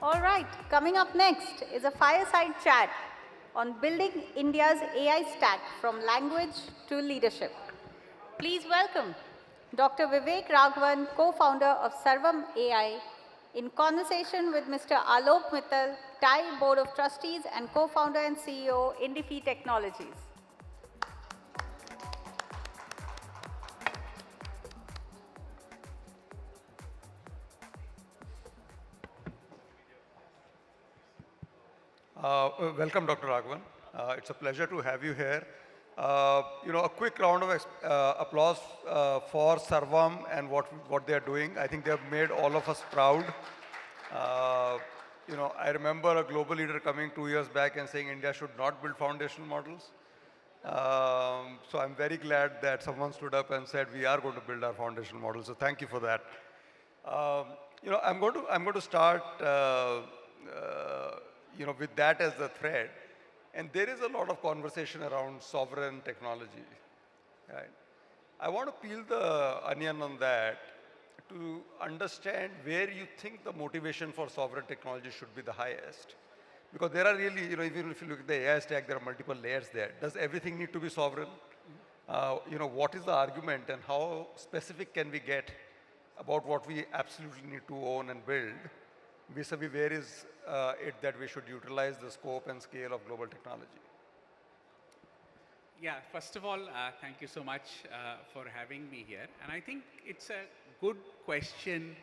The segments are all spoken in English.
All right, coming up next is a fireside chat on building India's AI stack from language to leadership. Please welcome Dr. Vivek Raghavan, co-founder of Sarvam AI, in conversation with Mr. Alok Mittal, TiE Board of Trustees and co-founder and CEO, Indifi Technologies. Welcome, Dr. Raghavan. It's a pleasure to have you here. A quick round of applause for Sarvam and what they're doing. I think they've made all of us proud. I remember a global leader coming 2 years back and saying India should not build foundational models. So I'm very glad that someone stood up and said we are going to build our foundational models. So thank you for that. I'm going to start. With that as the thread. And there is a lot of conversation around sovereign technology. Right? I want to peel the onion on that to understand where you think the motivation for sovereign technology should be the highest. Because there are really, even if you look at the AI stack, there are multiple layers there. Does everything need to be sovereign? What is the argument and how specific can we get about what we absolutely need to own and build? Vis-a-vis where is it that we should utilize the scope and scale of global technology? Yeah, first of all, thank you so much for having me here. And I think it's a good question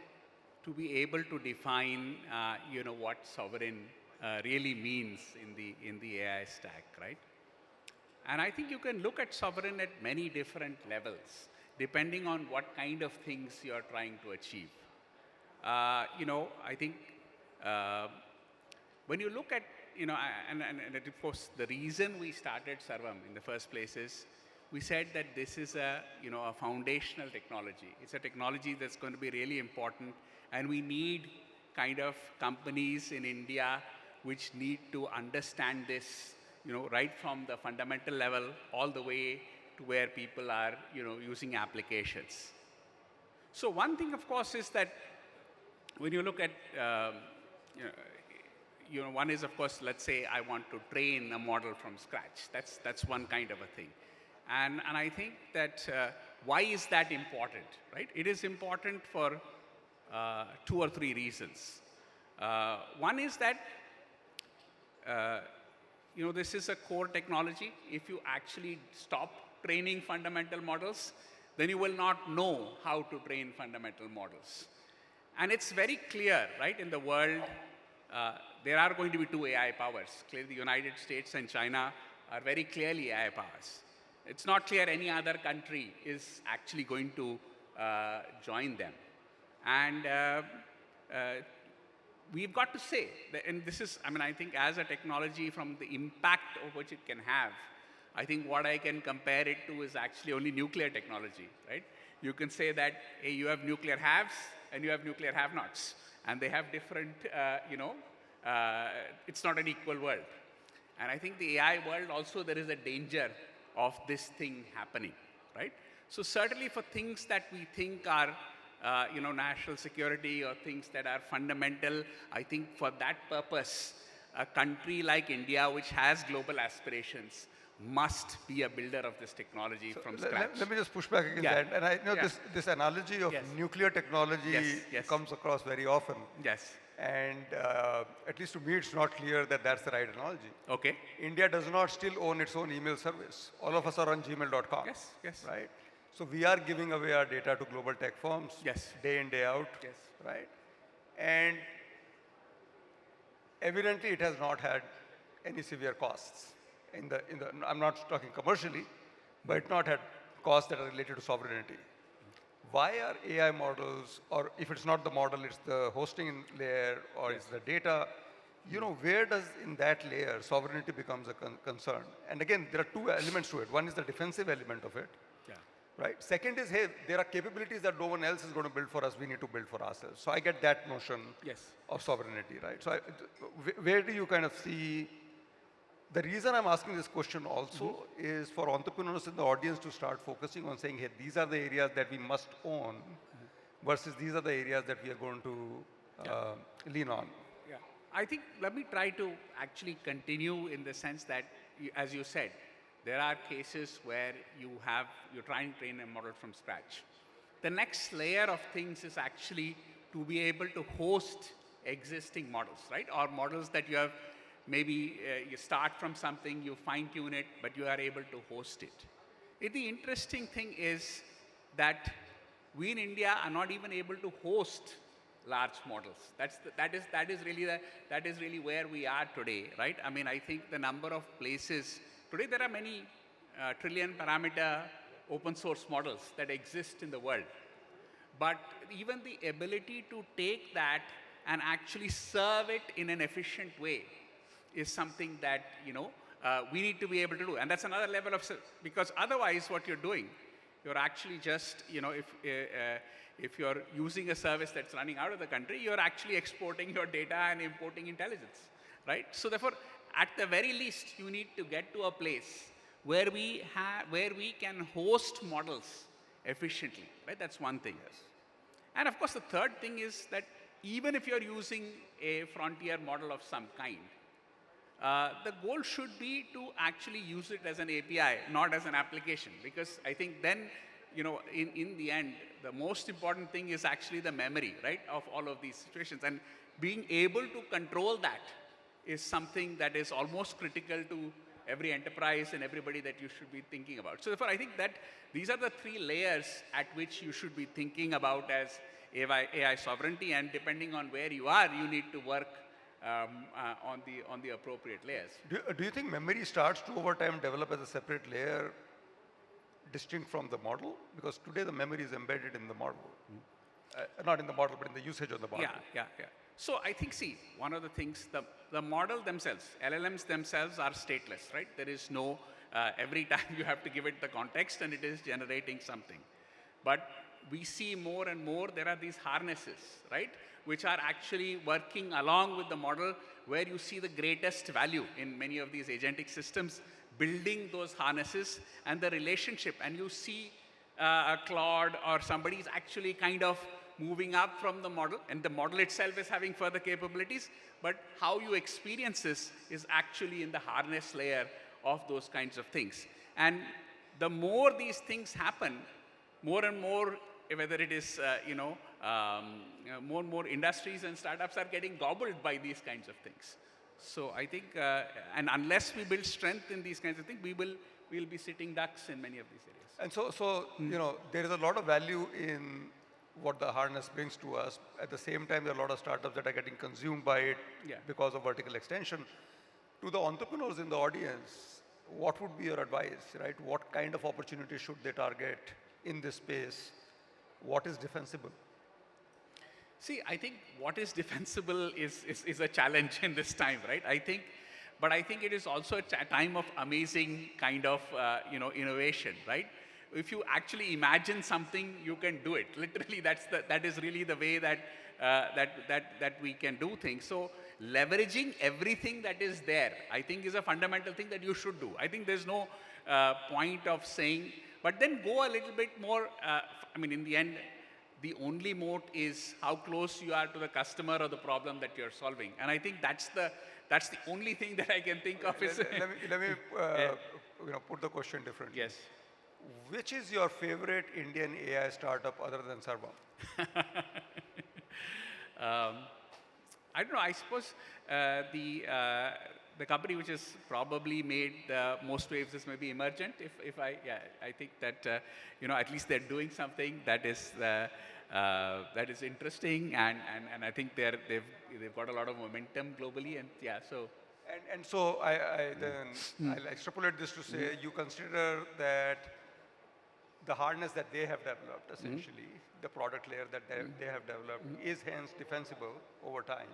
to be able to define, what sovereign really means in the AI stack, right? And I think you can look at sovereign at many different levels, depending on what kind of things you're trying to achieve. I think when you look at, and of course, the reason we started Sarvam in the first place is we said that this is a foundational technology. It's a technology that's going to be really important, and we need kind of companies in India which need to understand this, right from the fundamental level all the way to where people are, using applications. So one thing, of course, is that when you look at, one is, of course, let's say I want to train a model from scratch. That's one kind of a thing. And I think that why is that important, right? It is important for 2 or 3 reasons. One is that, this is a core technology. If you actually stop training fundamental models, then you will not know how to train fundamental models. And it's very clear, right, in the world, there are going to be 2 AI powers. Clearly, the United States and China are very clearly AI powers. It's not clear any other country is actually going to join them. And we've got to say, and this is, I think as a technology from the impact of which it can have, I think what I can compare it to is actually only nuclear technology, right? You can say that, hey, you have nuclear haves, and you have nuclear have-nots. And they have different, it's not an equal world. And I think the AI world also, there is a danger of this thing happening, right? So certainly for things that we think are, national security or things that are fundamental, I think for that purpose, a country like India, which has global aspirations, must be a builder of this technology from scratch. Let me just push back against that. And I know this analogy of nuclear technology comes across very often. Yes. And at least to me, it's not clear that that's the right analogy. Okay. India does not still own its own email service. All of us are on gmail.com. Yes. Right? So we are giving away our data to global tech firms. Day in, day out. Right? And evidently, it has not had any severe costs. I'm not talking commercially, but it's not had costs that are related to sovereignty. Why are AI models, or if it's not the model, it's the hosting layer, or it's the data, where does in that layer sovereignty becomes a concern? And again, there are 2 elements to it. One is the defensive element of it. Right? Second is, hey, there are capabilities that no one else is going to build for us. We need to build for ourselves. So I get that notion of sovereignty, right? So where do you kind of see? The reason I'm asking this question also is for entrepreneurs in the audience to start focusing on saying, hey, these are the areas that we must own versus these are the areas that we are going to lean on. Yeah. I think, let me try to actually continue in the sense that, as you said, there are cases where you're trying to train a model from scratch. The next layer of things is actually to be able to host existing models, right? Or models that you have, maybe you start from something, you fine tune it, but you are able to host it. The interesting thing is that we in India are not even able to host large models. That is really where we are today, right? I mean, I think the number of places, today there are many trillion parameter open source models that exist in the world. But even the ability to take that and actually serve it in an efficient way is something that, we need to be able to do. And that's another level of, because otherwise what you're doing, you're actually just, if you're using a service that's running out of the country, you're actually exporting your data and importing intelligence, right? So therefore, at the very least, you need to get to a place where we can host models efficiently, right? That's one thing. Yes. And of course, the third thing is that even if you're using a frontier model of some kind, the goal should be to actually use it as an API, not as an application, because I think then, in the end, the most important thing is actually the memory, right, of all of these situations. And being able to control that is something that is almost critical to every enterprise and everybody that you should be thinking about. So therefore, I think that these are the three layers at which you should be thinking about as AI sovereignty, and depending on where you are, you need to work on the appropriate layers. Do you think memory starts to over time develop as a separate layer distinct from the model? Because today the memory is embedded in the model. Not in the model, but in the usage of the model. Yeah. So I think, see, one of the things, the model themselves, LLMs themselves are stateless, right? There is no, every time you have to give it the context and it is generating something. But we see more and more there are these harnesses, right, which are actually working along with the model, where you see the greatest value in many of these agentic systems, building those harnesses and the relationship. And you see a Claude or somebody is actually kind of moving up from the model, and the model itself is having further capabilities, but how you experience this is actually in the harness layer of those kinds of things. And the more these things happen, more and more, whether it is, more and more industries and startups are getting gobbled by these kinds of things. So I think, and unless we build strength in these kinds of things, we'll be sitting ducks in many of these areas. And so there is a lot of value in what the harness brings to us. At the same time, there are a lot of startups that are getting consumed by it because of vertical extension. To the entrepreneurs in the audience, what would be your advice, right? What kind of opportunity should they target in this space? What is defensible? See, I think what is defensible is a challenge in this time, right? But I think it is also a time of amazing kind of, innovation, right? If you actually imagine something, you can do it. Literally, that is really the way that we can do things. So leveraging everything that is there, I think, is a fundamental thing that you should do. I think there's no point of saying, but then go a little bit more. In the end, the only moat is how close you are to the customer or the problem that you're solving. And I think that's the only thing that I can think of. Let me put the question differently. Yes. Which is your favorite Indian AI startup other than Sarvam? I don't know. I suppose the company which has probably made the most waves is maybe Emergent. I think that at least they're doing something that is interesting, and I think they've got a lot of momentum globally, and so. And so I'll extrapolate this to say you consider that the harness that they have developed, essentially, the product layer that they have developed, is hence defensible over time.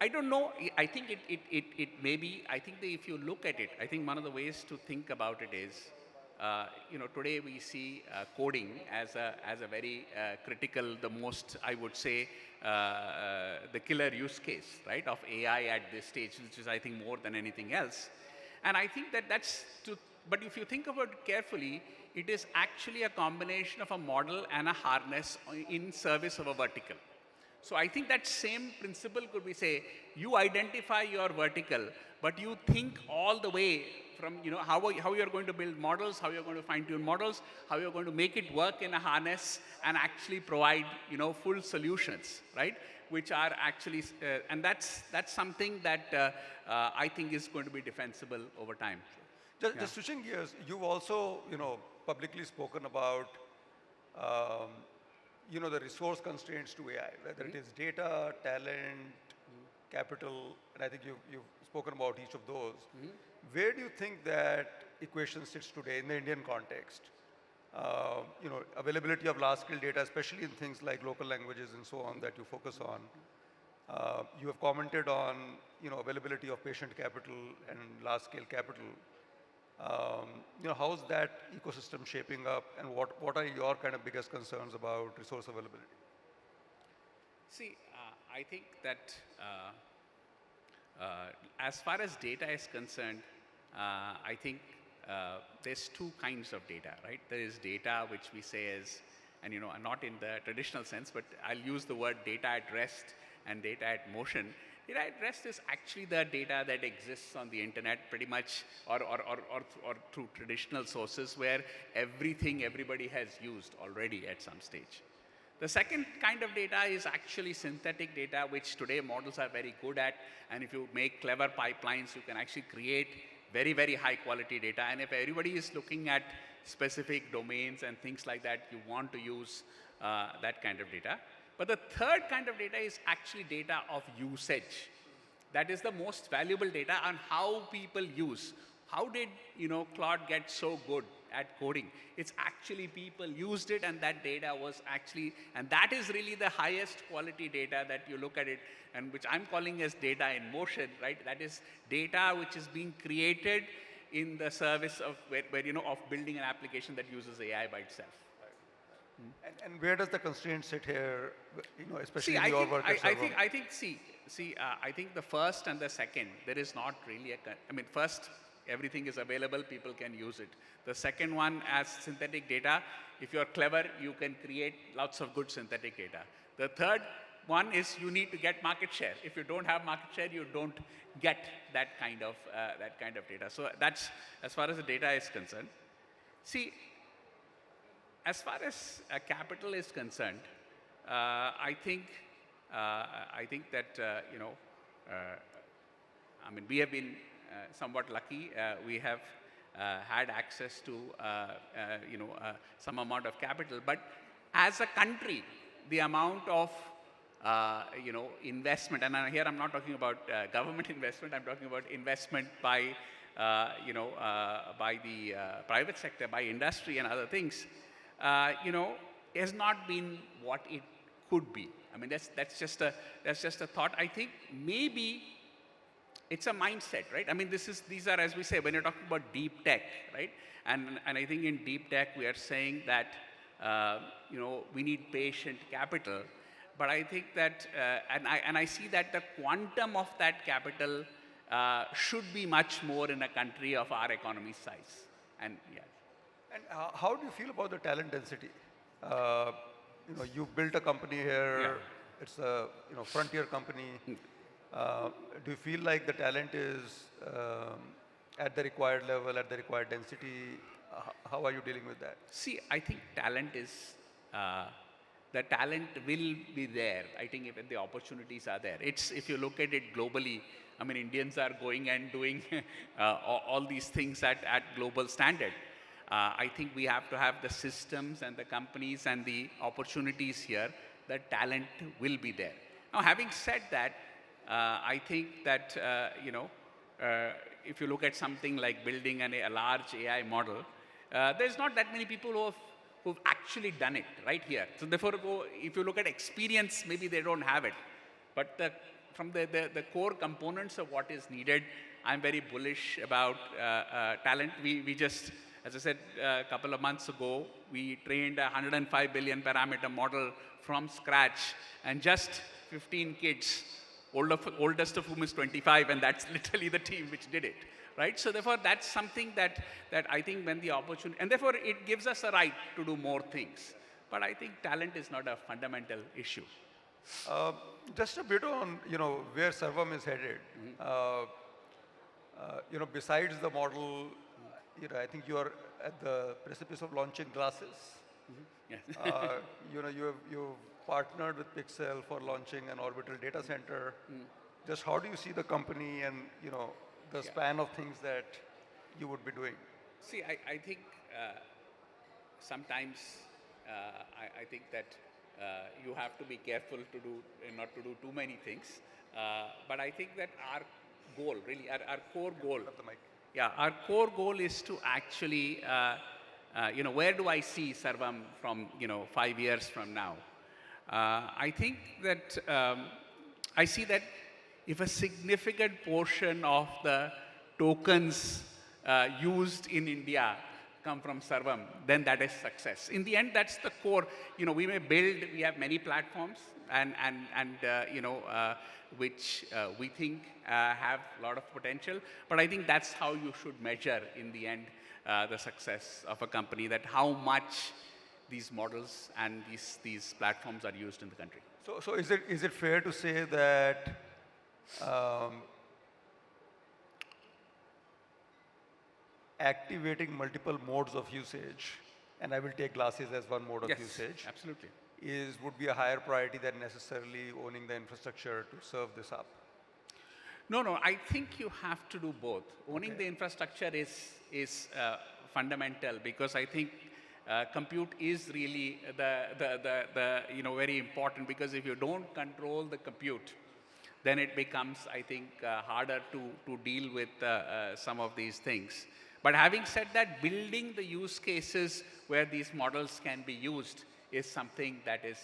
I don't know. I think it may be. I think that if you look at it, I think one of the ways to think about it is, today we see coding as a very critical, the most, I would say, the killer use case, right, of AI at this stage, which is, I think, more than anything else. And I think but if you think about it carefully, it is actually a combination of a model and a harness in service of a vertical. So I think that same principle could be say, you identify your vertical, but you think all the way from, how you're going to build models, how you're going to fine-tune models, how you're going to make it work in a harness and actually provide, full solutions, right? Which are actually, and that's something that I think is going to be defensible over time. Just switching gears, you've also, publicly spoken about, the resource constraints to AI, whether it is data, talent, capital, and I think you've spoken about each of those. Where do you think that equation sits today in the Indian context? Availability of large-scale data, especially in things like local languages and so on that you focus on. You have commented on, availability of patient capital and large-scale capital. How's that ecosystem shaping up, and what are your kind of biggest concerns about resource availability? See, I think that as far as data is concerned, I think there's two kinds of data, right? There is data which we say is, and not in the traditional sense, but I'll use the word data at rest and data at motion. Data at rest is actually the data that exists on the internet pretty much, or through traditional sources where everybody has used already at some stage. The second kind of data is actually synthetic data, which today models are very good at. And if you make clever pipelines, you can actually create very, very high quality data. And if everybody is looking at specific domains and things like that, you want to use that kind of data. But the third kind of data is actually data of usage. That is the most valuable data on how people use. How did Claude get so good at coding? It's actually people used it, and that data was actually, and that is really the highest quality data that you look at it, and which I'm calling as data in motion, right? That is data which is being created in the service of of building an application that uses AI by itself. And where does the constraint sit here, especially See, in your work at Sarvam? I think the first and the second, there is not really first, everything is available, people can use it. The second one, as synthetic data, if you're clever, you can create lots of good synthetic data. The third one is you need to get market share. If you don't have market share, you don't get that kind of data. So that's as far as the data is concerned. See, as far as capital is concerned, I think that we have been somewhat lucky. We have had access to some amount of capital, but as a country, the amount of investment, and here I'm not talking about government investment. I'm talking about investment by by the private sector, by industry and other things. Has not been what it could be. I mean, that's just a thought. I think maybe it's a mindset, right? I mean, these are, as we say, when you're talking about deep tech, right? And I think in deep tech we are saying that we need patient capital, but I think that and I see that the quantum of that capital should be much more in a country of our economy size. And yeah. And how do you feel about the talent density? You built a company here. Yeah. It's a frontier company. Do you feel like the talent is at the required level, at the required density? How are you dealing with that? See, I think talent is the talent will be there. I think if the opportunities are there. If you look at it globally, I mean, Indians are going and doing all these things at global standard. I think we have to have the systems and the companies and the opportunities here. The talent will be there. Now, having said that, I think that if you look at something like building a large AI model, there's not that many people who've actually done it right here. So therefore, if you look at experience, maybe they don't have it. But from the core components of what is needed, I'm very bullish about talent. We just, as I said a couple of months ago, we trained a 105 billion parameter model from scratch, and just 15 kids, oldest of whom is 25, and that's literally the team which did it, right? So therefore, that's something that I think when the opportunity, and therefore it gives us a right to do more things. But I think talent is not a fundamental issue. Just a bit on, where Sarvam is headed. Besides the model, I think you are at the precipice of launching glasses. Yes. You've partnered with Pixel for launching an orbital data center. Just how do you see the company and, the span of things that you would be doing? See, I think sometimes I think that you have to be careful to do not to do too many things. But I think that our goal, really, our core goal, Grab the mic. yeah, our core goal is to actually, where do I see Sarvam from, 5 years from now? I think that I see that if a significant portion of the tokens used in India come from Sarvam, then that is success. In the end, that's the core. We may build, we have many platforms and which we think have a lot of potential. But I think that's how you should measure in the end the success of a company, that how much these models and these platforms are used in the country. So is it fair to say that activating multiple modes of usage, and I will take glasses as one mode of Yes, usage, absolutely. would be a higher priority than necessarily owning the infrastructure to serve this up? No, I think you have to do both. Owning the infrastructure is fundamental, because I think compute is really the very important, because if you don't control the compute, then it becomes, I think, harder to deal with some of these things. But having said that, building the use cases where these models can be used is something that is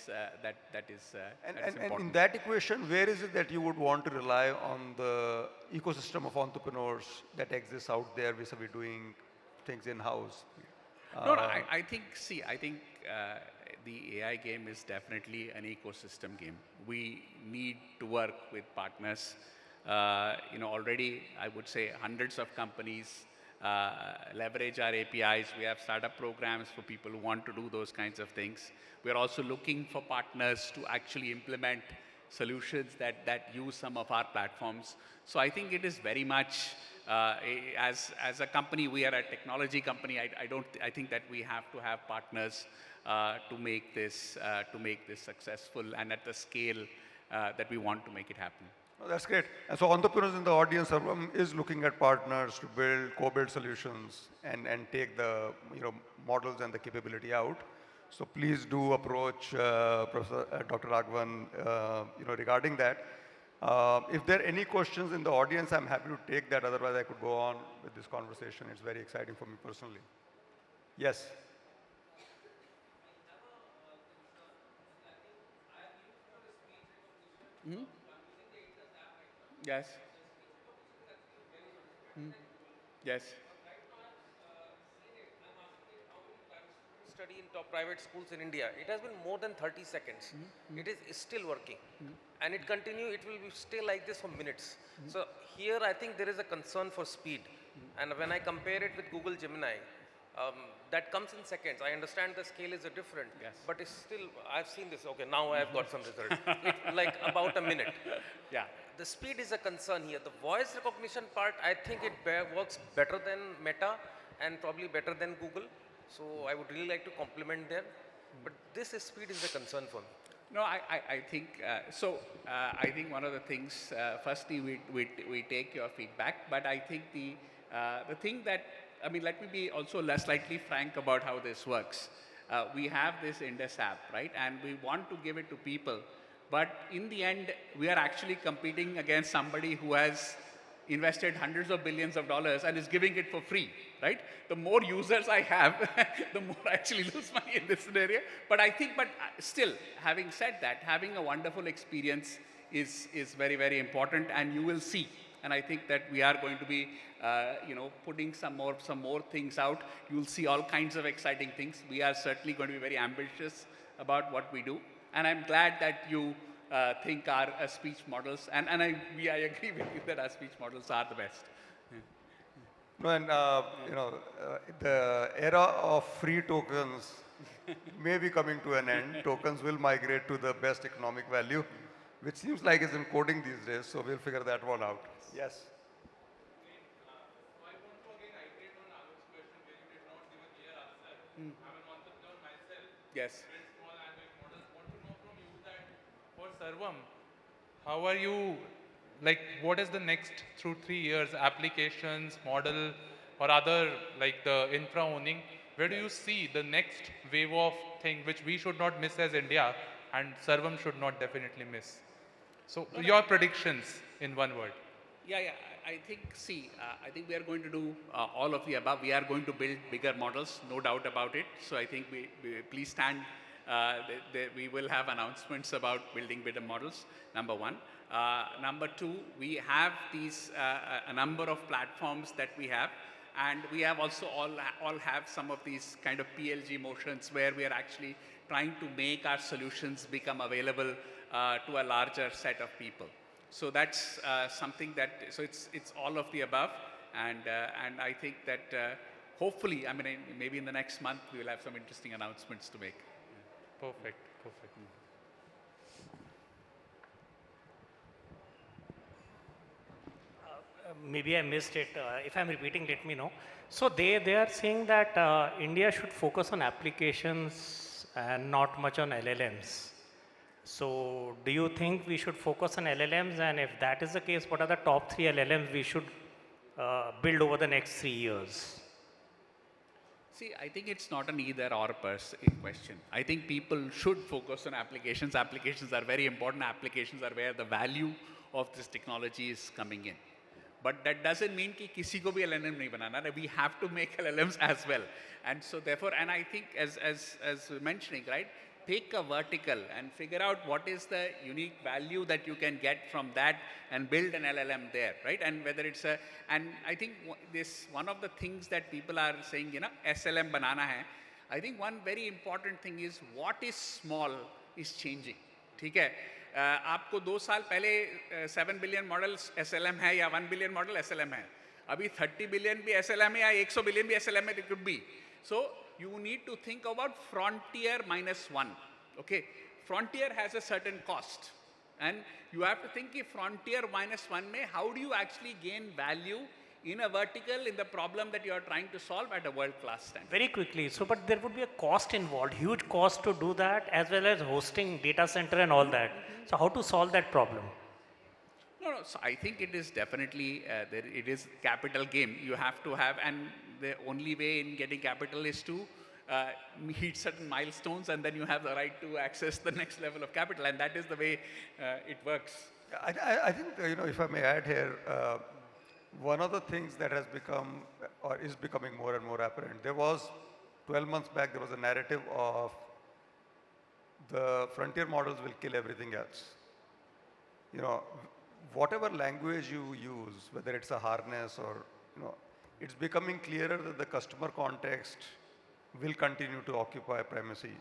And important. in that equation, where is it that you would want to rely on the ecosystem of entrepreneurs that exists out there vis-a-vis doing things in-house? No, I think the AI game is definitely an ecosystem game. We need to work with partners. Already, I would say hundreds of companies leverage our APIs. We have startup programs for people who want to do those kinds of things. We're also looking for partners to actually implement solutions that use some of our platforms. So I think it is very much, as a company, we are a technology company. I think that we have to have partners to make this successful and at the scale that we want to make it happen. Oh, that's great. And so entrepreneurs in the audience is looking at partners to co-build solutions and take the models and the capability out. So please do approach Professor Dr. Raghavan regarding that. If there are any questions in the audience, I'm happy to take that. Otherwise, I could go on with this conversation. It's very exciting for me personally. Yes. Yes. Yes. Study in top private schools in India. It has been more than 30 seconds. It is still working. And it will be stay like this for minutes. So here I think there is a concern for speed. And when I compare it with Google Gemini, that comes in seconds. I understand the scale is different, Yes. but it's still, I've seen this. Okay, now I have got some result. It's like about a minute. Yeah. The speed is a concern here. The voice recognition part, I think it works better than Meta and probably better than Google. So I would really like to compliment them. But this speed is a concern for me. No, I think so. I think one of the things, firstly, we take your feedback, but I think the thing that, I mean, let me be also slightly frank about how this works. We have this Indus app, right? And we want to give it to people. But in the end, we are actually competing against somebody who has invested hundreds of billions of dollars and is giving it for free, right? The more users I have, the more I actually lose money in this scenario. But I think, still, having said that, having a wonderful experience is very, very important, and you will see. And I think that we are going to be, putting some more things out. You'll see all kinds of exciting things. We are certainly going to be very ambitious about what we do. And I'm glad that you think our speech models, and I agree with you that our speech models are the best. No, and the era of free tokens may be coming to an end. Tokens will migrate to the best economic value, which seems like is in coding these days. So we'll figure that one out. Yes. Yes. For Sarvam, how are you, like, what is the next through 3 years, applications, model, or other, like the infra owning? Where do you see the next wave of thing which we should not miss as India and Sarvam should not definitely miss? So, your predictions in one word. Yeah, yeah. I think, see, I think we are going to do all of the above. We are going to build bigger models, no doubt about it. So I think please stand. We will have announcements about building bigger models, number one. Number two, we have these, a number of platforms that we have. And we have also all have some of these kind of PLG motions where we are actually trying to make our solutions become available to a larger set of people. So that's something that, so it's all of the above, and I think that hopefully, I mean, maybe in the next month we will have some interesting announcements to make. Perfect, perfect. Maybe I missed it. If I'm repeating, let me know. So they are saying that India should focus on applications and not much on LLMs. So do you think we should focus on LLMs? And if that is the case, what are the top 3 LLMs we should build over the next 3 years? See, I think it's not an either or question. I think people should focus on applications. Applications are very important. Applications are where the value of this technology is coming in. But that doesn't mean कि किसी को भी LLM नहीं बनाना. We have to make LLMs as well. And so therefore, and I think as we're mentioning, right, take a vertical and figure out what is the unique value that you can get from that and build an LLM there, right? And whether it's a, and I think this, one of the things that people are saying, you know, SLM banana hai. I think one very important thing is what is small is changing. ठीक है? आपको 2 साल पहले 7 billion model SLM है या 1 billion model SLM है. अभी 30 billion भी SLM है या 100 बिलियन भी SLM है, it could be. So you need to think about frontier -1. Okay, frontier has a certain cost, and you have to think if frontier -1 mein, how do you actually gain value in a vertical in the problem that you are trying to solve at a world-class standard. Very quickly, so but there would be a cost involved, huge cost to do that, as well as hosting data center and all that. So how to solve that problem? No, so I think it is definitely, it is capital game. You have to have, and the only way in getting capital is to meet certain milestones, and then you have the right to access the next level of capital, and that is the way it works. I think, if I may add here, one of the things that has become, or is becoming more and more apparent, there was, 12 months back, there was a narrative of the frontier models will kill everything else. Whatever language you use, whether it's a harness or, it's becoming clearer that the customer context will continue to occupy primacy,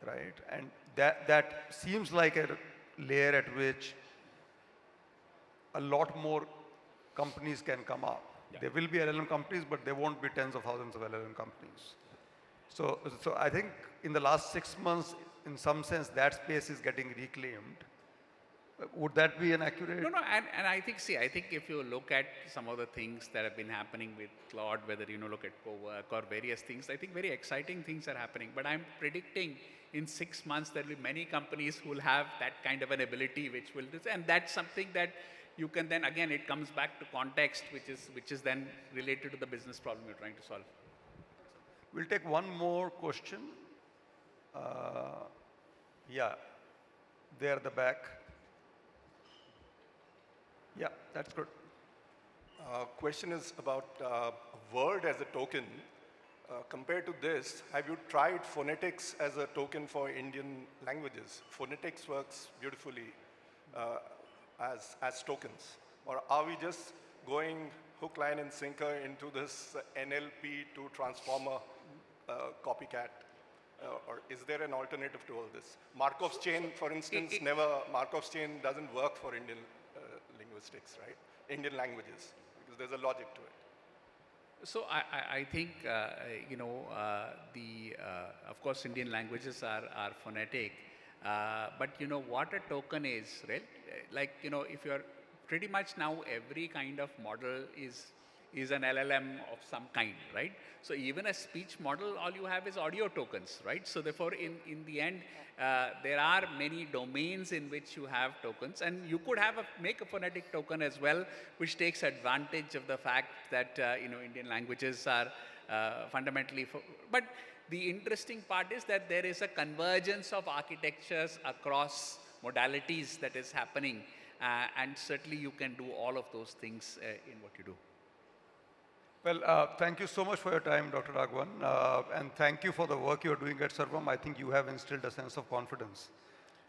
right? And that seems like a layer at which a lot more companies can come up. Yeah. There will be LLM companies, but there won't be tens of thousands of LLM companies. So I think in the last 6 months, in some sense, that space is getting reclaimed. Would that be an accurate? No, and I think, I think if you look at some of the things that have been happening with Claude, whether look at co-work or various things, I think very exciting things are happening. But I'm predicting in 6 months there will be many companies who will have that kind of an ability, which will, and that's something that you can then, again, it comes back to context, which is then related to the business problem you're trying to solve. We'll take one more question. Yeah, there at the back. Yeah, that's good. Question is about word as a token. Compared to this, have you tried phonetics as a token for Indian languages? Phonetics works beautifully as tokens. Or are we just going hook, line, and sinker into this NLP to transformer copycat? Or is there an alternative to all this? Markov's chain, for instance, Markov's chain doesn't work for Indian linguistics, right? Indian languages, because there's a logic to it. So I think, of course, Indian languages are phonetic, but what a token is, right? Like, if you're pretty much now every kind of model is an LLM of some kind, right? So even a speech model, all you have is audio tokens, right? So therefore, in the end, there are many domains in which you have tokens, and you could make a phonetic token as well, which takes advantage of the fact that Indian languages are fundamentally. But the interesting part is that there is a convergence of architectures across modalities that is happening, and certainly you can do all of those things in what you do. Well, thank you so much for your time, Dr. Raghavan, and thank you for the work you're doing at Sarvam. I think you have instilled a sense of confidence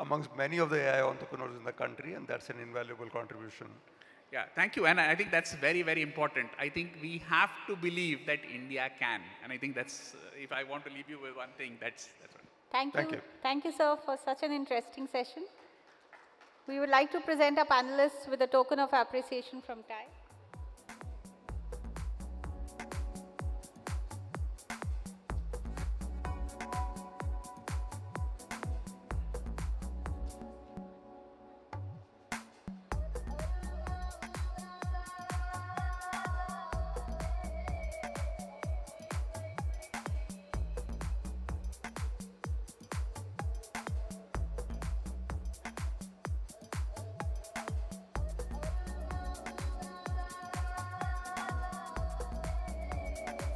amongst many of the AI entrepreneurs in the country, and that's an invaluable contribution. Yeah, thank you. And I think that's very, very important. I think we have to believe that India can. And I think that's, if I want to leave you with one thing, that's right. Thank you. Thank you. Thank you, sir, for such an interesting session. We would like to present our panelists with a token of appreciation from TAI.